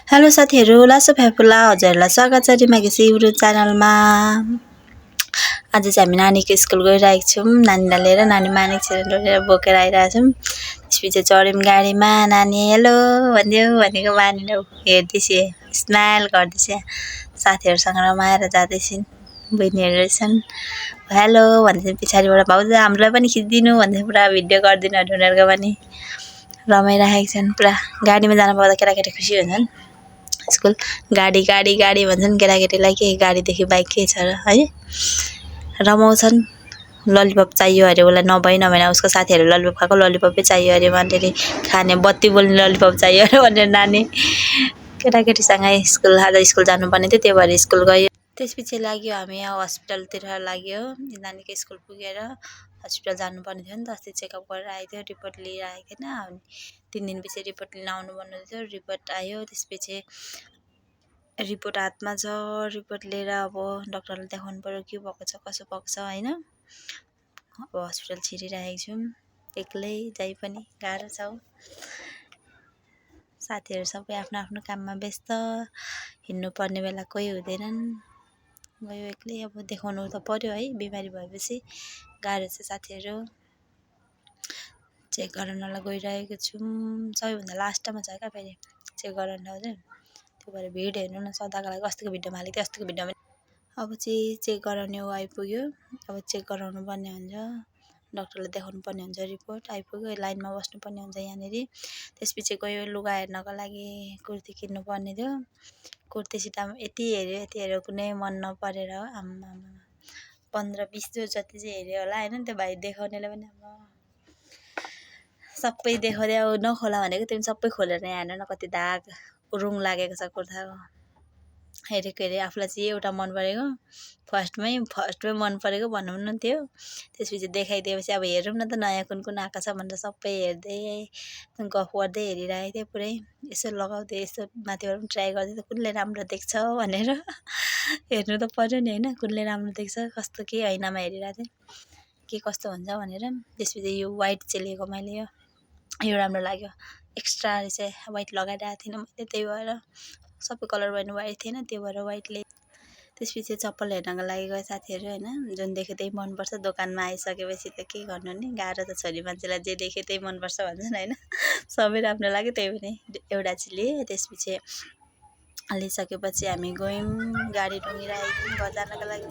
Hello साथीहरू, लासो फ्याफुल्ला हजुरहरूलाई स्वागत छ रिमा घिसी युट्युब च्यानलमा। आज चाहिँ हामी नानीको स्कुल गइरहेको छौँ। नानीलाई लिएर नानी मानिक छिरेर लिएर बोकेर आइरहेछौँ। त्यसपछि चढ्यौँ गाडीमा। नानी हेलो भनिदियो भनेको मानेन हेर्दैछ, स्माइल गर्दैछ। साथीहरूसँग रमाएर जाँदैछन्। बहिनीहरू रहेछन्। हेलो भन्दैछन् पछाडिबाट, भाउजू हामीलाई पनि खिचिदिनु भन्दै पुरा भिडियो गरिदिनु उनीहरूको पनि रमाइरहेका छन्। पुरा गाडीमा जानु पाउँदा केटाकेटी खुसी हुन्छन्। स्कुल गाडी गाडी गाडी भन्छन् केटाकेटीलाई, के गाडीदेखि बाइक के छ र है। रमाउँछन्। ललिपप चाहियो अरे उसलाई, नभएन उसको साथीहरू ललिपप खाएको, ललिपपै चाहियो अरे भनेर खाने, बत्ती बोल्ने ललिपप चाहियो अरे भनेर नानी केटाकेटीसँग स्कुल जानुपर्ने थियो, त्यही भएर स्कुल गयो। त्यसपछि लाग्यो हामी हस्पिटलतिर लाग्यो। नानीको स्कुल पुगेर हस्पिटल जानुपर्ने थियो नि त। अस्ति चेकअप गरेर आएको थियो, रिपोर्ट लिएर आएको थिएन। 3 दिनपछि रिपोर्ट लिन आउनुपर्ने थियो। रिपोर्ट आयो। त्यसपछि रिपोर्ट हातमा छ। रिपोर्ट लिएर अब डक्टरलाई देखाउनु पऱ्यो के भएको छ, कसो भएको छ होइन। अब हस्पिटल छिरिरहेको छौँ। एक्लै जाइ पनि गाह्रो छ। साथीहरू सबै आफ्नो आफ्नो काममा व्यस्त। हिँड्नुपर्ने बेला कोही हुँदैनन्। गयो एक्लै। अब देखाउनु त पऱ्यो है, बिमारी भएपछि गाह्रो छ साथीहरू। चेक गराउनलाई गइरहेको छौँ। सबैभन्दा लास्टमा छ क्या फेरि चेक गराउन चाहिँ। त्यो भएर भिड हेर्नु न, सदाको लागि अस्तिको भिडियोमा हालेको थिएँ। अस्तिको भिडियोमा अब चाहिँ चेक गराउने आइपुग्यो। अब चेक गराउनु पर्ने हुन्छ, डक्टरलाई देखाउनु पर्ने हुन्छ। रिपोर्ट आइपुग्यो, लाइनमा बस्नुपर्ने हुन्छ यहाँनिर। त्यसपछि गयो लुगा हेर्नको लागि। कुर्ती किन्नु पर्ने थियो। कुर्ती सिटामा यति हेऱ्यो कुनै मन नपरेर आम्मा 15-20 जो जति चाहिँ हेऱ्यो होला होइन। त्यो भाइ देखाउनेले पनि सबै देखाउँदै अब नखोला भनेको तिमी सबै खोलेर यहाँ हेर्नु न कति दाग रुङ लागेको छ कुर्ताको। हेरेको आफूलाई चाहिँ एउटा मन परेको, फर्स्टमै मन परेको भनौँ न त्यो। त्यसपछि देखाइदिएपछि अब हेरौँ न त नयाँ कुन कुन आएको छ भनेर सबै हेर्दै गफ गर्दै हेरिरहेको थिएँ पुरै। यसो लगाउँदै यसो माथिबाट पनि ट्राई गर्दै त कुनले राम्रो देख्छ भनेर हेर्नु त पऱ्यो नि होइन, कुनले राम्रो देख्छ कस्तो के ऐनामा हेरिरहेको थिएँ के कस्तो हुन्छ भनेर। त्यसपछि यो वाइट चाहिँ लिएको मैले, यो राम्रो लाग्यो। एक्स्ट्रा चाहिँ वाइट लगाइरहेको थिइनँ मैले, त्यही भएर सबै कलर पनि वाइट थिएन, त्यो भएर वाइटले। त्यसपछि चप्पल हेर्नको लागि गयो साथीहरू होइन। जुन देख्यो त्यही मनपर्छ। दोकानमा आइसकेपछि त के गर्नु नि, गाह्रो त छोरी मान्छेलाई जे देख्यो त्यही मनपर्छ भन्छन् होइन। सबै राम्रो लाग्यो, त्यही पनि एउटा चाहिँ लिएँ। त्यसपछि लिइसकेपछि हामी गयौँ, गाडी डुङ्गिरहेको घर जानको लागि।